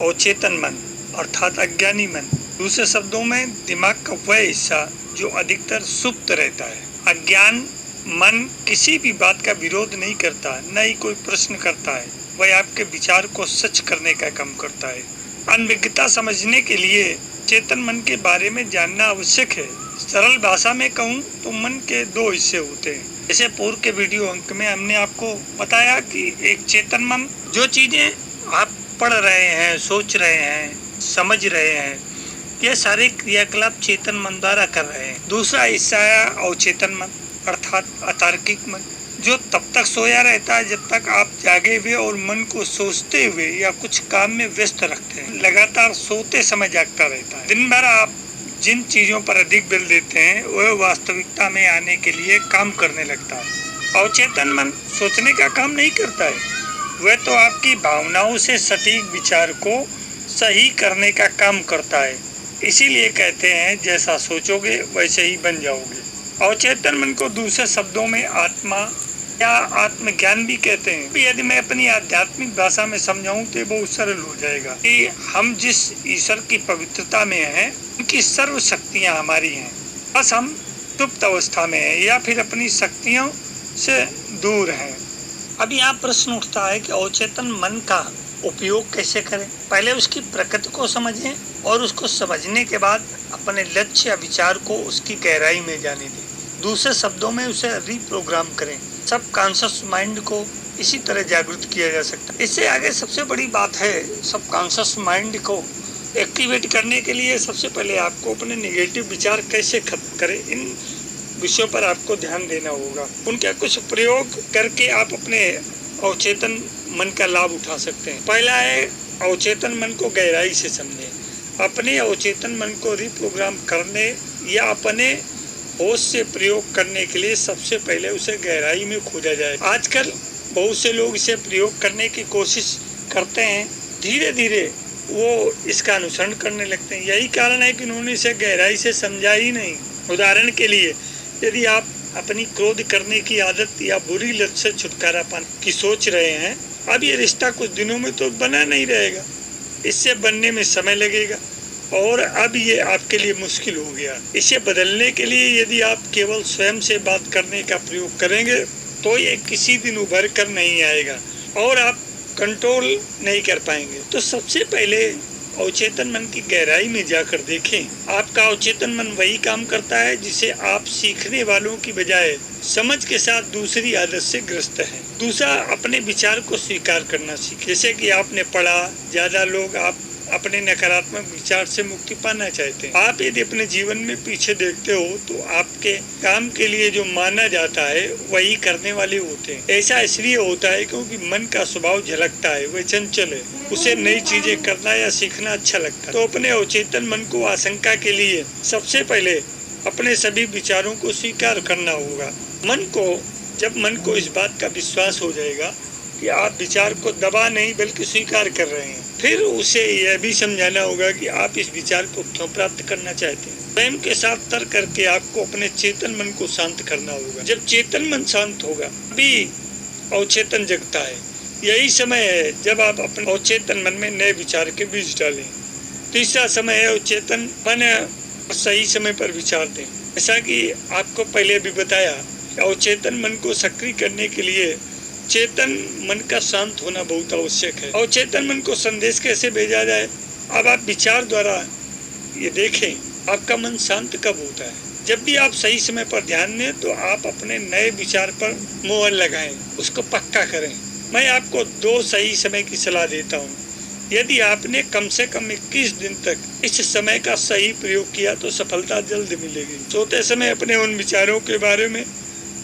अवचेतन मन अर्थात अज्ञानी मन, दूसरे शब्दों में दिमाग का वह हिस्सा जो अधिकतर सुप्त रहता है। अज्ञान मन किसी भी बात का विरोध नहीं करता, न ही कोई प्रश्न करता है। वह आपके विचार को सच करने का काम करता है। अनभिज्ञता समझने के लिए चेतन मन के बारे में जानना आवश्यक है। सरल भाषा में कहूँ तो मन के दो हिस्से होते हैं। जैसे पूर्व के वीडियो अंक में हमने आपको बताया कि एक चेतन मन, जो चीजें आप पढ़ रहे हैं, सोच रहे हैं, समझ रहे हैं, ये सारे क्रियाकलाप चेतन मन द्वारा कर रहे हैं। दूसरा हिस्सा है अवचेतन मन अर्थात अतार्किक मन, जो तब तक सोया रहता है जब तक आप जागे हुए और मन को सोचते हुए या कुछ काम में व्यस्त रखते हैं। लगातार सोते समय जागता रहता है। दिन भर आप जिन चीजों पर अधिक बल देते हैं वह वास्तविकता में आने के लिए काम करने लगता है। अवचेतन मन सोचने का काम नहीं करता है, वह तो आपकी भावनाओं से सटीक विचार को सही करने का काम करता है। इसीलिए कहते हैं जैसा सोचोगे वैसे ही बन जाओगे। अवचेतन मन को दूसरे शब्दों में आत्मा या आत्मज्ञान भी कहते हैं। यदि मैं अपनी आध्यात्मिक भाषा में समझाऊं तो बहुत सरल हो जाएगा कि हम जिस ईश्वर की पवित्रता में हैं, उनकी सर्व शक्तियां हमारी हैं, बस हम सुप्त अवस्था में हैं या फिर अपनी शक्तियों से दूर हैं। अब यहाँ प्रश्न उठता है कि अवचेतन मन का उपयोग कैसे करें। पहले उसकी प्रकृति को समझें और उसको समझने के बाद अपने लक्ष्य या विचार को उसकी गहराई में जाने दें। दूसरे शब्दों में उसे रिप्रोग्राम करें। सब कॉन्शियस माइंड को इसी तरह जागृत किया जा सकता है। इससे आगे सबसे बड़ी बात है, सब कॉन्शियस माइंड को एक्टिवेट करने के लिए सबसे पहले आपको अपने नेगेटिव विचार कैसे खत्म करें, इन विषयों पर आपको ध्यान देना होगा। उनका कुछ प्रयोग करके आप अपने अवचेतन मन का लाभ उठा सकते हैं। पहला है अवचेतन मन को गहराई से समझें। अपने अवचेतन मन को रिप्रोग्राम करने या अपने होश से प्रयोग करने के लिए सबसे पहले उसे गहराई में खोजा जाए। आजकल बहुत से लोग इसे प्रयोग करने की कोशिश करते हैं, धीरे धीरे वो इसका अनुसरण करने लगते हैं। यही कारण है कि उन्होंने इसे गहराई से समझा ही नहीं। उदाहरण के लिए, यदि आप अपनी क्रोध करने की आदत या बुरी लत से छुटकारा पाने की सोच रहे हैं, अब ये रिश्ता कुछ दिनों में तो बना नहीं रहेगा, इससे बनने में समय लगेगा और अब ये आपके लिए मुश्किल हो गया। इसे बदलने के लिए यदि आप केवल स्वयं से बात करने का प्रयोग करेंगे तो ये किसी दिन उभर कर नहीं आएगा और आप कंट्रोल नहीं कर पाएंगे। तो सबसे पहले अवचेतन मन की गहराई में जाकर देखें। आपका अवचेतन मन वही काम करता है जिसे आप सीखने वालों की बजाय समझ के साथ दूसरी आदत से ग्रस्त है। दूसरा, अपने विचार को स्वीकार करना सीखें। जैसे कि आपने पढ़ा, ज्यादा लोग आप अपने नकारात्मक विचार से मुक्ति पाना चाहते हैं। आप यदि अपने जीवन में पीछे देखते हो तो आपके काम के लिए जो माना जाता है वही करने वाले होते हैं। ऐसा इसलिए होता है क्योंकि मन का स्वभाव झलकता है, वह चंचल है, उसे नई चीजें करना या सीखना अच्छा लगता है। तो अपने अवचेतन मन को आशंका के लिए सबसे पहले अपने सभी विचारों को स्वीकार करना होगा। जब मन को इस बात का विश्वास हो जाएगा कि आप विचार को दबा नहीं बल्कि स्वीकार कर रहे हैं, फिर उसे यह भी समझाना होगा कि आप इस विचार को क्यों प्राप्त करना चाहते हैं। स्वयं के साथ तर्क करके आपको अपने चेतन मन को शांत करना होगा। जब चेतन मन शांत होगा तभी अवचेतन जगता है। यही समय है जब आप अपने अवचेतन मन में नए विचार के बीज डालें। तीसरा समय है अवचेतन मन सही समय पर विचार दें। जैसा कि आपको पहले भी बताया, अवचेतन मन को सक्रिय करने के लिए चेतन मन का शांत होना बहुत आवश्यक है। अवचेतन मन को संदेश कैसे भेजा जाए, अब आप विचार द्वारा ये देखें आपका मन शांत कब होता है। जब भी आप सही समय पर ध्यान दें तो आप अपने नए विचार पर मोहर लगाएं, उसको पक्का करें। मैं आपको 2 सही समय की सलाह देता हूँ। यदि आपने कम से कम 21 दिन तक इस समय का सही प्रयोग किया तो सफलता जल्द मिलेगी। सोते समय अपने उन विचारों के बारे में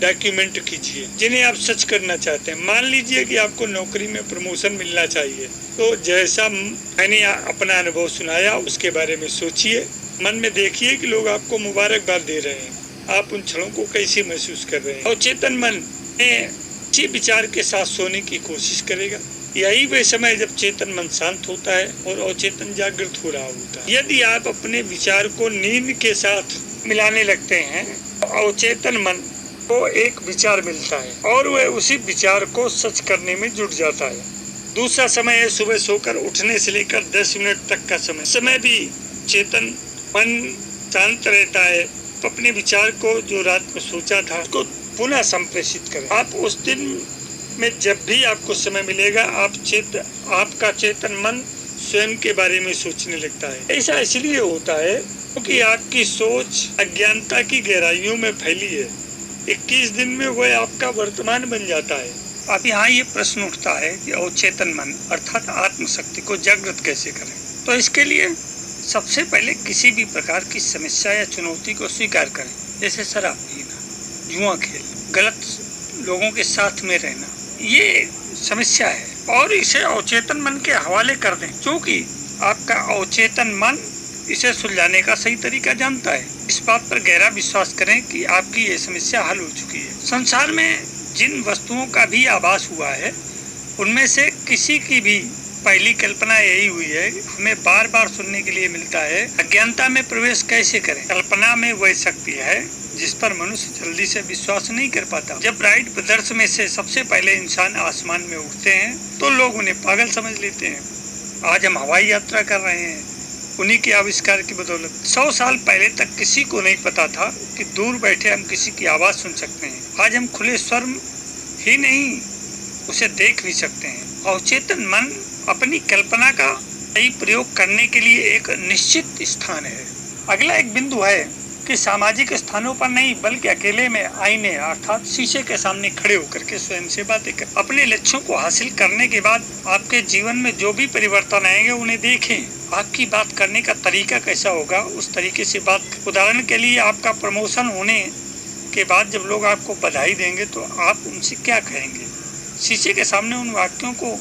डॉक्यूमेंट कीजिए जिन्हें आप सच करना चाहते हैं। मान लीजिए कि आपको नौकरी में प्रमोशन मिलना चाहिए, तो जैसा मैंने अपना अनुभव सुनाया उसके बारे में सोचिए। मन में देखिए कि लोग आपको मुबारकबाद दे रहे हैं, आप उन क्षणों को कैसे महसूस कर रहे हैं। अवचेतन मन अच्छे विचार के साथ सोने की कोशिश करेगा। यही वह समय जब चेतन मन शांत होता है और अवचेतन जागृत हो रहा होता है। यदि आप अपने विचार को नींद के साथ मिलाने लगते हैं तो अवचेतन मन को एक विचार मिलता है और वह उसी विचार को सच करने में जुट जाता है। दूसरा समय है सुबह सोकर उठने से लेकर 10 मिनट तक का समय भी चेतन मन शांत रहता है। अपने विचार को जो रात में सोचा था उसको पुनः संप्रेषित करें। आप उस दिन में जब भी आपको समय मिलेगा आपका चेतन मन स्वयं के बारे में सोचने लगता है। ऐसा इसलिए होता है क्योंकि आपकी सोच अज्ञानता की गहराइयों में फैली है। 21 दिन में वह आपका वर्तमान बन जाता है। अब यहाँ ये प्रश्न उठता है कि अवचेतन मन अर्थात आत्मशक्ति को जागृत कैसे करें। तो इसके लिए सबसे पहले किसी भी प्रकार की समस्या या चुनौती को स्वीकार करें, जैसे शराब पीना, जुआ खेल, गलत लोगों के साथ में रहना, ये समस्या है और इसे अवचेतन मन के हवाले कर दें, क्योंकि आपका अवचेतन मन इसे सुलझाने का सही तरीका जानता है। इस बात पर गहरा विश्वास करें कि आपकी ये समस्या हल हो चुकी है। संसार में जिन वस्तुओं का भी आभास हुआ है उनमें से किसी की भी पहली कल्पना यही हुई है। हमें बार बार सुनने के लिए मिलता है, अज्ञानता में प्रवेश कैसे करें। कल्पना में वह शक्ति है जिस पर मनुष्य जल्दी से विश्वास नहीं कर पाता। जब राइट ब्रदर्स में से सबसे पहले इंसान आसमान में उठते हैं तो लोग उन्हें पागल समझ लेते हैं। आज हम हवाई यात्रा कर रहे हैं उन्हीं के आविष्कार की बदौलत। 100 साल पहले तक किसी को नहीं पता था कि दूर बैठे हम किसी की आवाज सुन सकते हैं। आज हम खुले स्वर ही नहीं उसे देख भी सकते हैं। अवचेतन मन अपनी कल्पना का सही प्रयोग करने के लिए एक निश्चित स्थान है। अगला एक बिंदु है कि सामाजिक स्थानों पर नहीं बल्कि अकेले में आईने अर्थात शीशे के सामने खड़े होकर के स्वयं से बातें करें। अपने लक्ष्यों को हासिल करने के बाद आपके जीवन में जो भी परिवर्तन आएंगे उन्हें देखें। आपकी बात करने का तरीका कैसा होगा उस तरीके से बात। उदाहरण के लिए आपका प्रमोशन होने के बाद जब लोग आपको बधाई देंगे तो आप उनसे क्या कहेंगे। शीशे के सामने उन वाक्यों को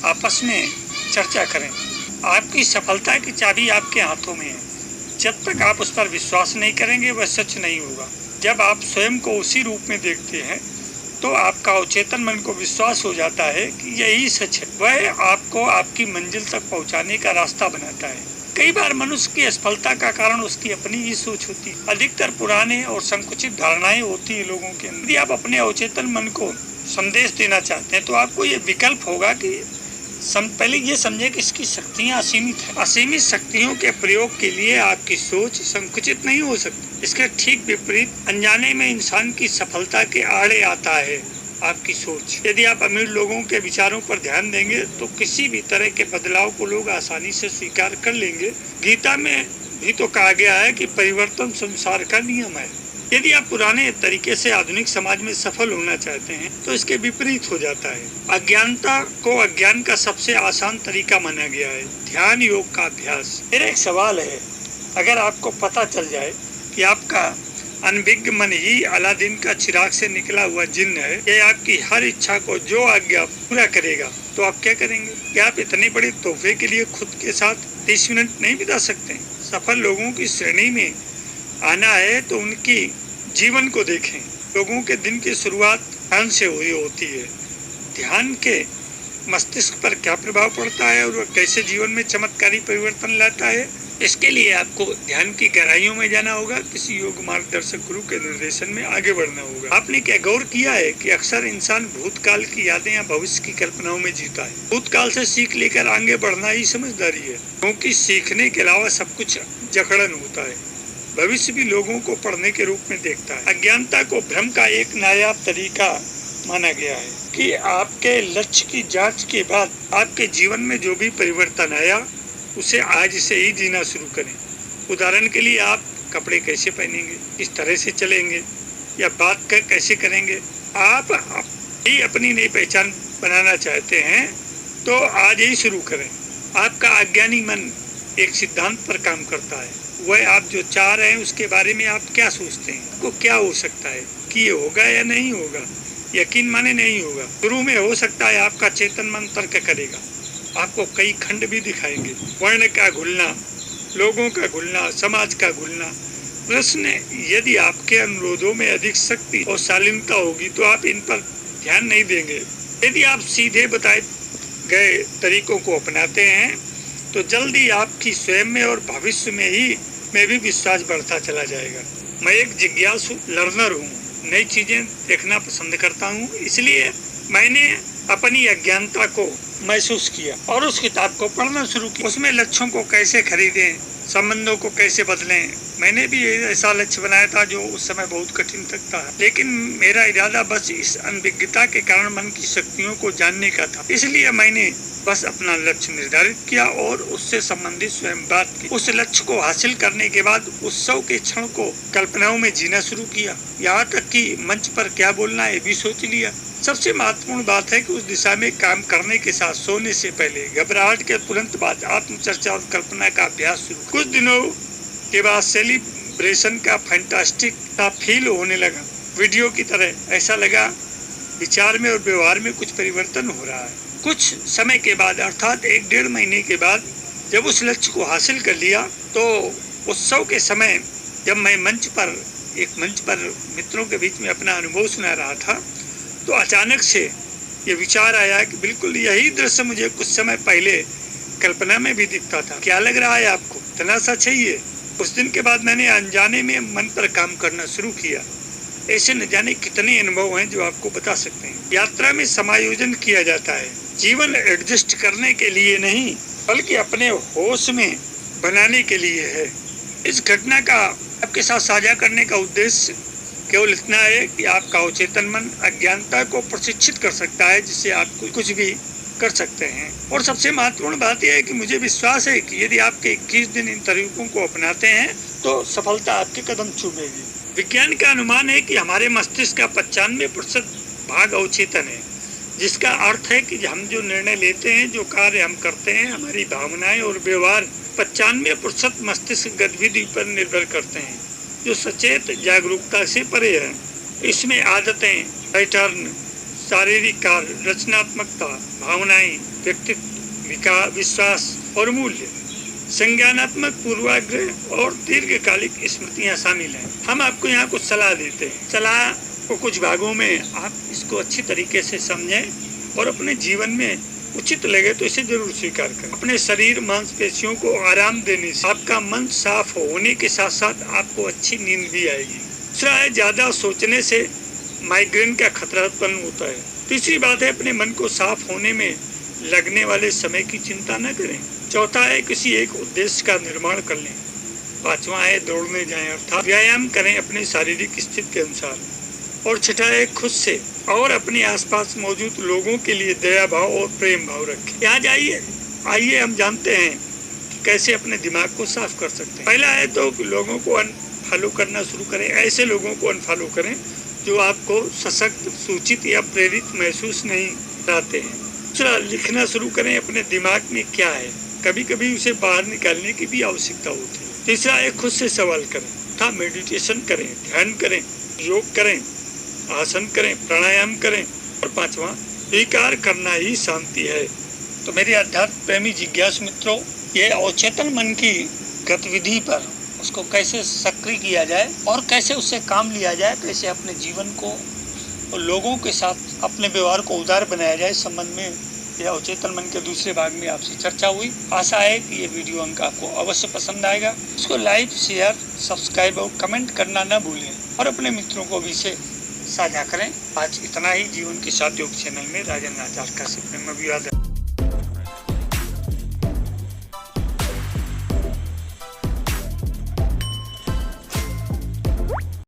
आपस में चर्चा करें। आपकी सफलता की चाबी आपके हाथों में है। जब तक आप उस पर विश्वास नहीं करेंगे वह सच नहीं होगा। जब आप स्वयं को उसी रूप में देखते हैं तो आपका अवचेतन मन को विश्वास हो जाता है कि यही सच है। वह आपको आपकी मंजिल तक पहुंचाने का रास्ता बनाता है। कई बार मनुष्य की असफलता का कारण उसकी अपनी ही सोच होती है। अधिकतर पुराने और संकुचित धारणाएं होती है लोगों के अंदर। यदि आप अपने अवचेतन मन को संदेश देना चाहते हैं तो आपको ये विकल्प होगा कि पहले ये समझे कि इसकी शक्तियाँ असीमित है। असीमित शक्तियों के प्रयोग के लिए आपकी सोच संकुचित नहीं हो सकती। इसके ठीक विपरीत अनजाने में इंसान की सफलता के आड़े आता है आपकी सोच। यदि आप अमीर लोगों के विचारों पर ध्यान देंगे तो किसी भी तरह के बदलाव को लोग आसानी से स्वीकार कर लेंगे। गीता में भी तो कहा गया है कि परिवर्तन संसार का नियम है। यदि आप पुराने तरीके से आधुनिक समाज में सफल होना चाहते हैं तो इसके विपरीत हो जाता है। अज्ञानता को अज्ञान का सबसे आसान तरीका माना गया है, ध्यान योग का अभ्यास। मेरा एक सवाल है, अगर आपको पता चल जाए कि आपका अनभिज्ञ मन ही अलादीन का चिराग से निकला हुआ जिन्न है, ये आपकी हर इच्छा को जो आज्ञा पूरा करेगा, तो आप क्या करेंगे? क्या आप इतने बड़े तोहफे के लिए खुद के साथ 30 मिनट नहीं बिता सकते? सफल लोगों की श्रेणी में आना है तो उनकी जीवन को देखें। लोगों के दिन की शुरुआत ध्यान से हुई होती है। ध्यान के मस्तिष्क पर क्या प्रभाव पड़ता है और वह कैसे जीवन में चमत्कारी परिवर्तन लाता है, इसके लिए आपको ध्यान की गहराइयों में जाना होगा। किसी योग मार्गदर्शक गुरु के निर्देशन में आगे बढ़ना होगा। आपने क्या गौर किया है कि अक्सर इंसान भूतकाल की यादें या भविष्य की कल्पनाओं में जीता है। भूतकाल से सीख लेकर आगे बढ़ना ही समझदारी है, क्योंकि सीखने के अलावा सब कुछ जकड़न होता है। भविष्य भी लोगों को पढ़ने के रूप में देखता है। अज्ञानता को भ्रम का एक नायाब तरीका माना गया है कि आपके लक्ष्य की जांच के बाद आपके जीवन में जो भी परिवर्तन आया उसे आज से ही जीना शुरू करें। उदाहरण के लिए आप कपड़े कैसे पहनेंगे, किस तरह से चलेंगे या बात कैसे करेंगे। आप ही अपनी नई पहचान बनाना चाहते हैं तो आज ही शुरू करें। आपका अज्ञानी मन एक सिद्धांत पर काम करता है। वह आप जो चाह रहे हैं उसके बारे में आप क्या सोचते हैं, आपको क्या हो सकता है कि ये होगा या नहीं होगा। यकीन माने नहीं होगा। शुरू में हो सकता है आपका चेतन मन तर्क करेगा, आपको कई खंड भी दिखाएंगे। वर्ण का घुलना, लोगों का घुलना, समाज का घुलना। प्रश्न, यदि आपके अनुरोधों में अधिक शक्ति और शालीनता होगी तो आप इन पर ध्यान नहीं देंगे। यदि आप सीधे बताए गए तरीकों को अपनाते हैं तो जल्दी आपकी स्वयं में और भविष्य में भी विश्वास बढ़ता चला जाएगा। मैं एक जिज्ञासु लर्नर हूँ, नई चीजें देखना पसंद करता हूँ, इसलिए मैंने अपनी अज्ञानता को महसूस किया और उस किताब को पढ़ना शुरू किया। उसमें लक्ष्यों को कैसे खरीदें, संबंधों को कैसे बदलें। मैंने भी ऐसा लक्ष्य बनाया था जो उस समय बहुत कठिन था, लेकिन मेरा इरादा बस इस अनभिज्ञता के कारण मन की शक्तियों को जानने का था। इसलिए मैंने बस अपना लक्ष्य निर्धारित किया और उससे संबंधित स्वयं बात की। उस लक्ष्य को हासिल करने के बाद उत्सव के क्षण को कल्पनाओं में जीना शुरू किया। यहाँ तक कि मंच पर क्या बोलना है भी सोच लिया। सबसे महत्वपूर्ण बात है कि उस दिशा में काम करने के साथ सोने से पहले घबराहट के तुरंत बाद आत्मचर्चा और कल्पना का अभ्यास शुरू। कुछ दिनों के बाद सेलिब्रेशन का फैंटास्टिक सा फील होने लगा। वीडियो की तरह ऐसा लगा विचार में और व्यवहार में कुछ परिवर्तन हो रहा है। कुछ समय के बाद अर्थात 1-1.5 महीने के बाद जब उस लक्ष्य को हासिल कर लिया तो उत्सव के समय जब मैं मंच पर मित्रों के बीच में अपना अनुभव सुना रहा था तो अचानक से ये विचार आया कि बिल्कुल यही दृश्य मुझे कुछ समय पहले कल्पना में भी दिखता था। क्या लग रहा है आपको? इतना सच है ये। उस दिन के बाद मैंने अनजाने में मन पर काम करना शुरू किया। ऐसे न जाने कितने अनुभव हैं जो आपको बता सकते हैं। यात्रा में समायोजन किया जाता है, जीवन एडजस्ट करने के लिए नहीं बल्कि अपने होश में बनाने के लिए है। इस घटना का आपके साथ साझा करने का उद्देश्य केवल इतना है कि आपका अवचेतन मन अज्ञानता को प्रशिक्षित कर सकता है, जिससे आप कुछ भी कर सकते हैं। और सबसे महत्वपूर्ण बात यह है कि मुझे विश्वास है कि यदि आपके 21 दिन इन तरीकों को अपनाते हैं तो सफलता आपके कदम चूमेगी। विज्ञान का अनुमान है कि हमारे मस्तिष्क का 95% भाग अवचेतन है, जिसका अर्थ है कि हम जो निर्णय लेते हैं, जो कार्य हम करते हैं, हमारी भावनाएं और व्यवहार 95% मस्तिष्क गतिविधि पर निर्भर करते हैं, जो सचेत जागरूकता से परे है। इसमें आदतें, पैटर्न, शारीरिक कार्य, रचनात्मकता, भावनाएं, व्यक्तित्व, विश्वास और मूल्य, संज्ञानात्मक पूर्वाग्रह और दीर्घकालिक स्मृतियां शामिल हैं। हम आपको यहाँ कुछ सलाह देते हैं। सलाह को कुछ भागों में आप इसको अच्छी तरीके से समझें और अपने जीवन में उचित लगे तो इसे जरूर स्वीकार करें। अपने शरीर मांसपेशियों को आराम देने से आपका मन साफ होने के साथ साथ आपको अच्छी नींद भी आएगी। दूसरा है, ज्यादा सोचने से माइग्रेन का खतरा उत्पन्न होता है। तीसरी बात है, अपने मन को साफ होने में लगने वाले समय की चिंता न करें। चौथा है, किसी एक उद्देश्य का निर्माण कर लें। पांचवा है, दौड़ने जाएं अर्थात व्यायाम करें अपनी शारीरिक स्थिति के अनुसार। और छठा है, खुद से और अपने आसपास मौजूद लोगों के लिए दया भाव और प्रेम भाव रखें। यहाँ आइए हम जानते हैं कि कैसे अपने दिमाग को साफ कर सकते हैं। पहला है तो लोगों को अनफॉलो करना शुरू करें। ऐसे लोगों को अनफॉलो करें जो आपको सशक्त, सूचित या प्रेरित महसूस नहीं कराते हैं। दूसरा, लिखना शुरू करें अपने दिमाग में क्या है, कभी कभी उसे बाहर निकालने की भी आवश्यकता होती है। तीसरा है, खुद से सवाल करें तथा मेडिटेशन करें, ध्यान करें, योग करें, आसन करें, प्राणायाम करें। और पांचवा, स्वीकार करना ही शांति है। तो मेरे अध्यात्म प्रेमी जिज्ञासु मित्रों, ये अवचेतन मन की गतिविधि पर उसको कैसे सक्रिय किया जाए और कैसे उससे काम लिया जाए, कैसे अपने जीवन को और लोगों के साथ अपने व्यवहार को उदार बनाया जाए, इस संबंध में यह अवचेतन मन के दूसरे भाग में आपसे चर्चा हुई। आशा है कि ये वीडियो अंक आपको अवश्य पसंद आएगा। इसको लाइक, शेयर, सब्सक्राइब और कमेंट करना न भूलें और अपने मित्रों को भी इसे साझा करें। आज इतना ही। जीवन के साथ योग चैनल में राजन आचार्य का से प्रेम अभिवादन।